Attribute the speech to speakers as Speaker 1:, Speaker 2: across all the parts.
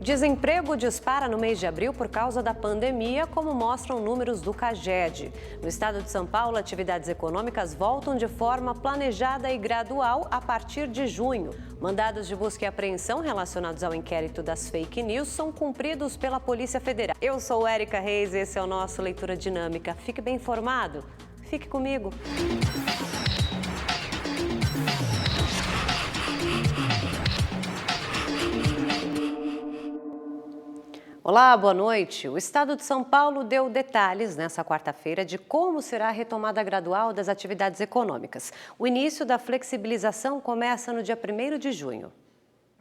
Speaker 1: Desemprego dispara no mês de abril por causa da pandemia, como mostram números do CAGED. No estado de São Paulo, atividades econômicas voltam de forma planejada e gradual a partir de junho. Mandados de busca e apreensão relacionados ao inquérito das fake news são cumpridos pela Polícia Federal. Eu sou Érica Reis e esse é o nosso Leitura Dinâmica. Fique bem informado. Fique comigo. Olá, boa noite. O estado de São Paulo deu detalhes nesta quarta-feira de como será a retomada gradual das atividades econômicas. O início da flexibilização começa no dia 1º de junho.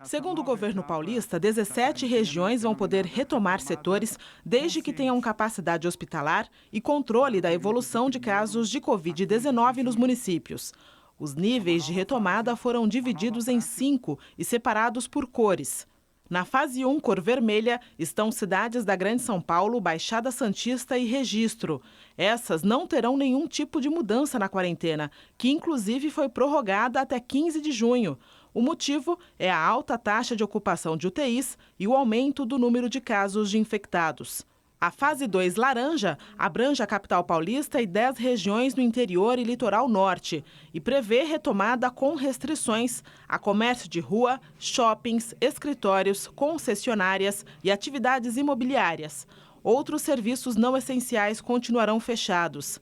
Speaker 2: Segundo o governo paulista, 17 regiões vão poder retomar setores desde que tenham capacidade hospitalar e controle da evolução de casos de Covid-19 nos municípios. Os níveis de retomada foram divididos em 5 e separados por cores. Na fase 1, cor vermelha, estão cidades da Grande São Paulo, Baixada Santista e Registro. Essas não terão nenhum tipo de mudança na quarentena, que inclusive foi prorrogada até 15 de junho. O motivo é a alta taxa de ocupação de UTIs e o aumento do número de casos de infectados. A fase 2, laranja, abrange a capital paulista e 10 regiões no interior e litoral norte e prevê retomada com restrições a comércio de rua, shoppings, escritórios, concessionárias e atividades imobiliárias. Outros serviços não essenciais continuarão fechados.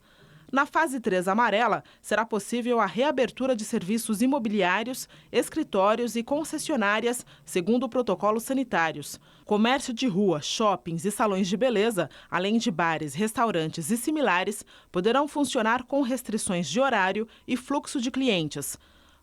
Speaker 2: Na fase 3, amarela, será possível a reabertura de serviços imobiliários, escritórios e concessionárias, segundo protocolos sanitários. Comércio de rua, shoppings e salões de beleza, além de bares, restaurantes e similares, poderão funcionar com restrições de horário e fluxo de clientes.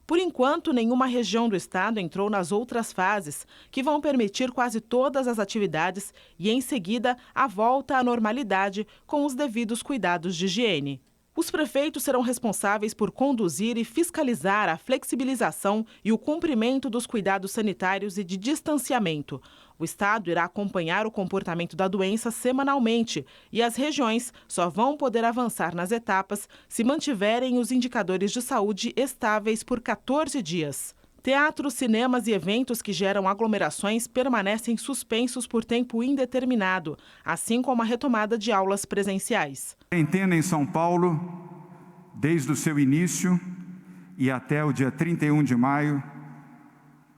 Speaker 2: Por enquanto, nenhuma região do estado entrou nas outras fases, que vão permitir quase todas as atividades e, em seguida, a volta à normalidade com os devidos cuidados de higiene. Os prefeitos serão responsáveis por conduzir e fiscalizar a flexibilização e o cumprimento dos cuidados sanitários e de distanciamento. O estado irá acompanhar o comportamento da doença semanalmente e as regiões só vão poder avançar nas etapas se mantiverem os indicadores de saúde estáveis por 14 dias. Teatros, cinemas e eventos que geram aglomerações permanecem suspensos por tempo indeterminado, assim como a retomada de aulas presenciais.
Speaker 3: A quarentena em São Paulo, desde o seu início e até o dia 31 de maio,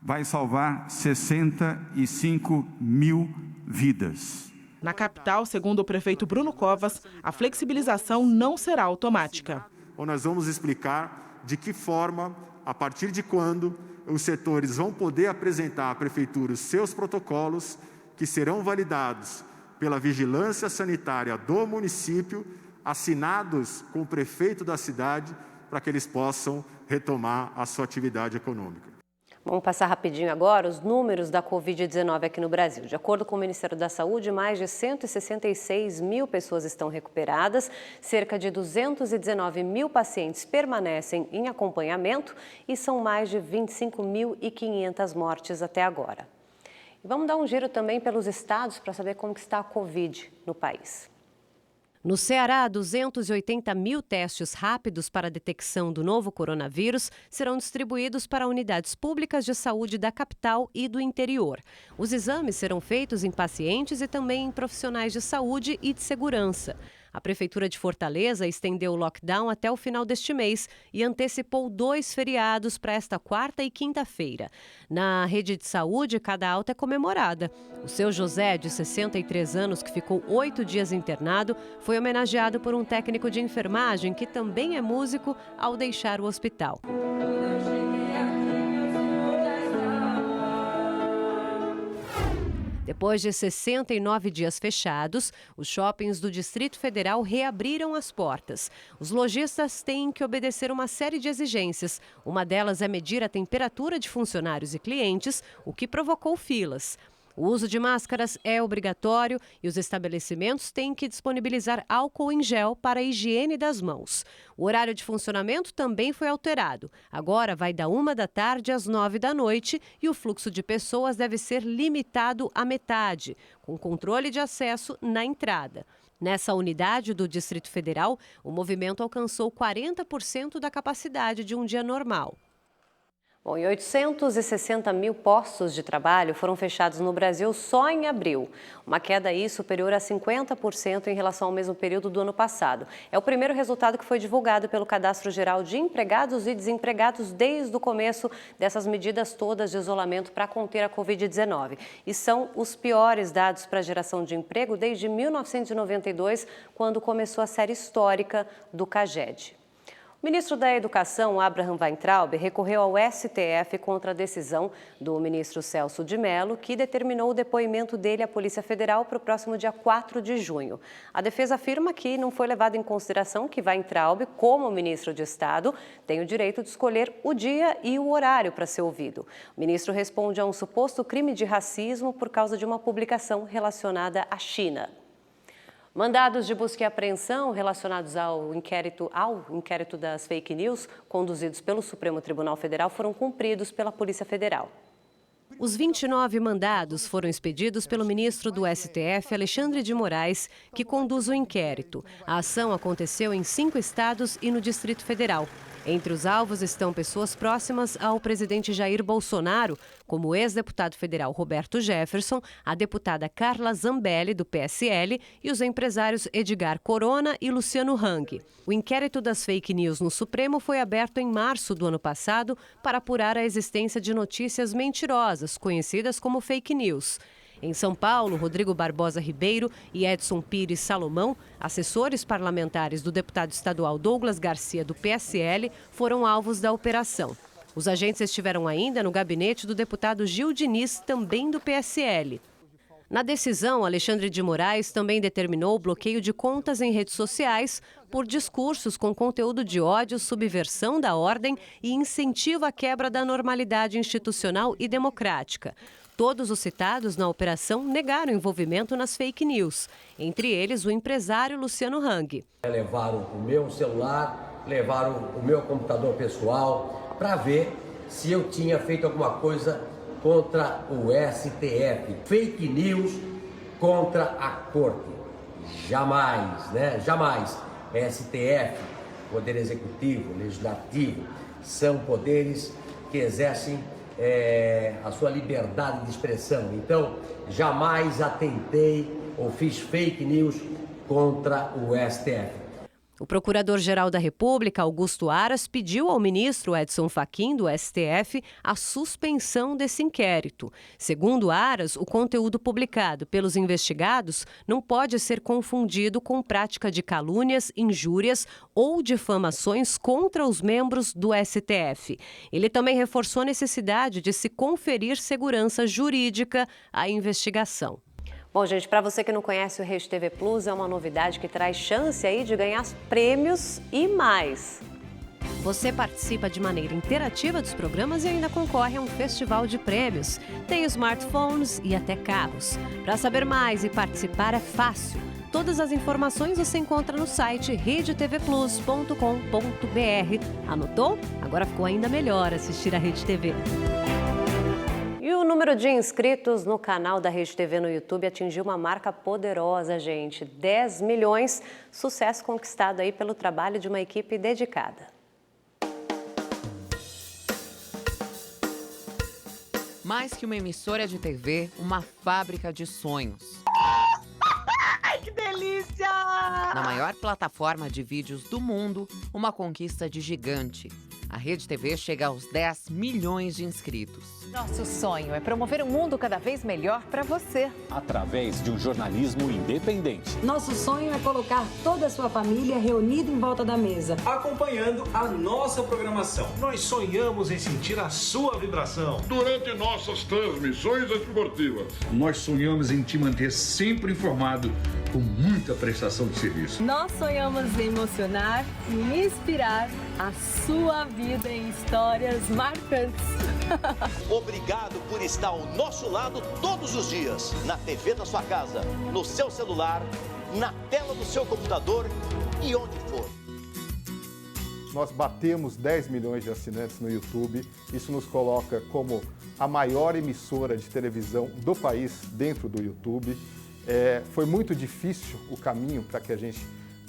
Speaker 3: vai salvar 65 mil vidas.
Speaker 2: Na capital, segundo o prefeito Bruno Covas, a flexibilização não será automática.
Speaker 4: Nós vamos explicar de que forma, a partir de quando, os setores vão poder apresentar à Prefeitura os seus protocolos, que serão validados pela vigilância sanitária do município, assinados com o prefeito da cidade, para que eles possam retomar a sua atividade econômica.
Speaker 1: Vamos passar rapidinho agora os números da Covid-19 aqui no Brasil. De acordo com o Ministério da Saúde, mais de 166 mil pessoas estão recuperadas, cerca de 219 mil pacientes permanecem em acompanhamento e são mais de 25.500 mortes até agora. E vamos dar um giro também pelos estados para saber como que está a Covid no país. No Ceará, 280 mil testes rápidos para a detecção do novo coronavírus serão distribuídos para unidades públicas de saúde da capital e do interior. Os exames serão feitos em pacientes e também em profissionais de saúde e de segurança. A Prefeitura de Fortaleza estendeu o lockdown até o final deste mês e antecipou 2 feriados para esta quarta e quinta-feira. Na rede de saúde, cada alta é comemorada. O seu José, de 63 anos, que ficou 8 dias internado, foi homenageado por um técnico de enfermagem que também é músico ao deixar o hospital. Depois de 69 dias fechados, os shoppings do Distrito Federal reabriram as portas. Os lojistas têm que obedecer uma série de exigências. Uma delas é medir a temperatura de funcionários e clientes, o que provocou filas. O uso de máscaras é obrigatório e os estabelecimentos têm que disponibilizar álcool em gel para a higiene das mãos. O horário de funcionamento também foi alterado. Agora vai da 1 da tarde às 9 da noite e o fluxo de pessoas deve ser limitado à metade, com controle de acesso na entrada. Nessa unidade do Distrito Federal, o movimento alcançou 40% da capacidade de um dia normal. Bom, e 860 mil postos de trabalho foram fechados no Brasil só em abril. Uma queda aí superior a 50% em relação ao mesmo período do ano passado. É o primeiro resultado que foi divulgado pelo Cadastro Geral de Empregados e Desempregados desde o começo dessas medidas todas de isolamento para conter a Covid-19. E são os piores dados para a geração de emprego desde 1992, quando começou a série histórica do CAGED. O ministro da Educação, Abraham Weintraub, recorreu ao STF contra a decisão do ministro Celso de Mello, que determinou o depoimento dele à Polícia Federal para o próximo dia 4 de junho. A defesa afirma que não foi levado em consideração que Weintraub, como ministro de Estado, tem o direito de escolher o dia e o horário para ser ouvido. O ministro responde a um suposto crime de racismo por causa de uma publicação relacionada à China. Mandados de busca e apreensão relacionados ao inquérito das fake news, conduzidos pelo Supremo Tribunal Federal, foram cumpridos pela Polícia Federal. Os 29 mandados foram expedidos pelo ministro do STF, Alexandre de Moraes, que conduz o inquérito. A ação aconteceu em 5 estados e no Distrito Federal. Entre os alvos estão pessoas próximas ao presidente Jair Bolsonaro, como o ex-deputado federal Roberto Jefferson, a deputada Carla Zambelli, do PSL, e os empresários Edgar Corona e Luciano Hang. O inquérito das fake news no Supremo foi aberto em março do ano passado para apurar a existência de notícias mentirosas, conhecidas como fake news. Em São Paulo, Rodrigo Barbosa Ribeiro e Edson Pires Salomão, assessores parlamentares do deputado estadual Douglas Garcia, do PSL, foram alvos da operação. Os agentes estiveram ainda no gabinete do deputado Gil Diniz, também do PSL. Na decisão, Alexandre de Moraes também determinou o bloqueio de contas em redes sociais por discursos com conteúdo de ódio, subversão da ordem e incentivo à quebra da normalidade institucional e democrática. Todos os citados na operação negaram envolvimento nas fake news, entre eles o empresário Luciano Hang.
Speaker 5: Levaram o meu celular, levaram o meu computador pessoal para ver se eu tinha feito alguma coisa contra o STF. Fake news contra a Corte. Jamais, Jamais. STF, Poder Executivo, Legislativo, são poderes que exercem a sua liberdade de expressão. Então, jamais atentei ou fiz fake news contra o STF.
Speaker 1: O Procurador-Geral da República, Augusto Aras, pediu ao ministro Edson Fachin, do STF, a suspensão desse inquérito. Segundo Aras, o conteúdo publicado pelos investigados não pode ser confundido com prática de calúnias, injúrias ou difamações contra os membros do STF. Ele também reforçou a necessidade de se conferir segurança jurídica à investigação. Bom, gente, para você que não conhece o Rede TV Plus, é uma novidade que traz chance aí de ganhar prêmios e mais. Você participa de maneira interativa dos programas e ainda concorre a um festival de prêmios. Tem smartphones e até carros. Para saber mais e participar é fácil. Todas as informações você encontra no site redetvplus.com.br. Anotou? Agora ficou ainda melhor assistir a Rede TV. E o número de inscritos no canal da Rede TV no YouTube atingiu uma marca poderosa, gente. 10 milhões, sucesso conquistado aí pelo trabalho de uma equipe dedicada.
Speaker 6: Mais que uma emissora de TV, uma fábrica de sonhos.
Speaker 7: Ai, que delícia!
Speaker 6: Na maior plataforma de vídeos do mundo, uma conquista de gigante. A Rede TV chega aos 10 milhões de inscritos.
Speaker 7: Nosso sonho é promover um mundo cada vez melhor para você.
Speaker 8: Através de um jornalismo independente.
Speaker 9: Nosso sonho é colocar toda a sua família reunida em volta da mesa,
Speaker 10: acompanhando a nossa programação.
Speaker 11: Nós sonhamos em sentir a sua vibração
Speaker 12: durante nossas transmissões esportivas.
Speaker 13: Nós sonhamos em te manter sempre informado com muita prestação de serviço.
Speaker 14: Nós sonhamos em emocionar e inspirar a sua vida em histórias marcantes.
Speaker 15: Obrigado por estar ao nosso lado todos os dias, na TV da sua casa, no seu celular, na tela do seu computador e onde for.
Speaker 16: Nós batemos 10 milhões de assinantes no YouTube. Isso nos coloca como a maior emissora de televisão do país dentro do YouTube. Foi muito difícil o caminho para que a gente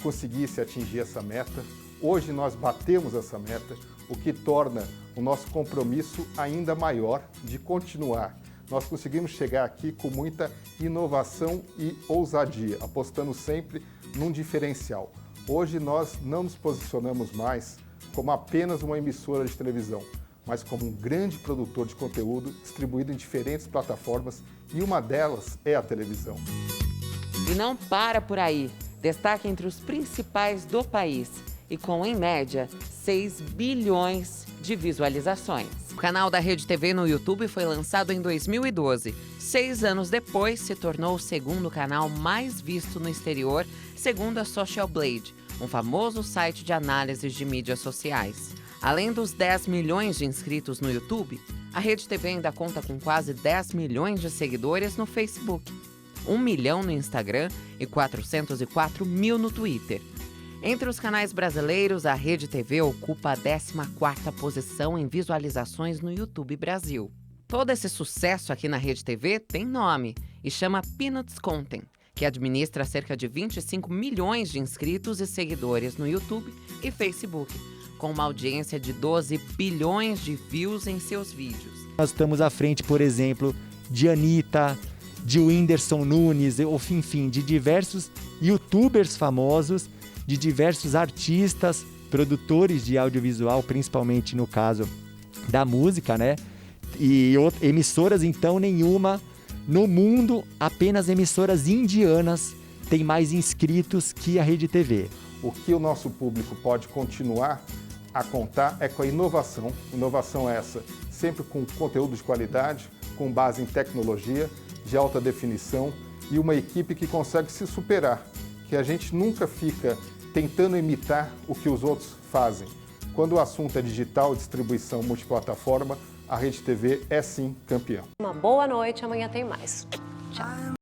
Speaker 16: conseguisse atingir essa meta. Hoje nós batemos essa meta, o que torna o nosso compromisso ainda maior de continuar. Nós conseguimos chegar aqui com muita inovação e ousadia, apostando sempre num diferencial. Hoje nós não nos posicionamos mais como apenas uma emissora de televisão, mas como um grande produtor de conteúdo distribuído em diferentes plataformas, e uma delas é a televisão.
Speaker 6: E não para por aí. Destaque entre os principais do país e com, em média, 6 bilhões de visualizações. O canal da Rede TV no YouTube foi lançado em 2012. 6 anos depois, se tornou o segundo canal mais visto no exterior, segundo a Social Blade, um famoso site de análises de mídias sociais. Além dos 10 milhões de inscritos no YouTube, a Rede TV ainda conta com quase 10 milhões de seguidores no Facebook, 1 milhão no Instagram e 404 mil no Twitter. Entre os canais brasileiros, a Rede TV ocupa a 14ª posição em visualizações no YouTube Brasil. Todo esse sucesso aqui na Rede TV tem nome e chama Peanuts Content, que administra cerca de 25 milhões de inscritos e seguidores no YouTube e Facebook, com uma audiência de 12 bilhões de views em seus vídeos.
Speaker 17: Nós estamos à frente, por exemplo, de Anitta, de Whindersson Nunes, enfim, de diversos youtubers famosos, de diversos artistas, produtores de audiovisual, principalmente no caso da música, né? E emissoras, então, nenhuma no mundo, apenas emissoras indianas têm mais inscritos que a Rede TV.
Speaker 16: O que o nosso público pode continuar a contar é com a inovação. Inovação essa sempre com conteúdo de qualidade, com base em tecnologia, de alta definição e uma equipe que consegue se superar, que a gente nunca fica tentando imitar o que os outros fazem. Quando o assunto é digital, distribuição multiplataforma, a Rede TV é sim campeã.
Speaker 1: Uma boa noite, amanhã tem mais. Tchau.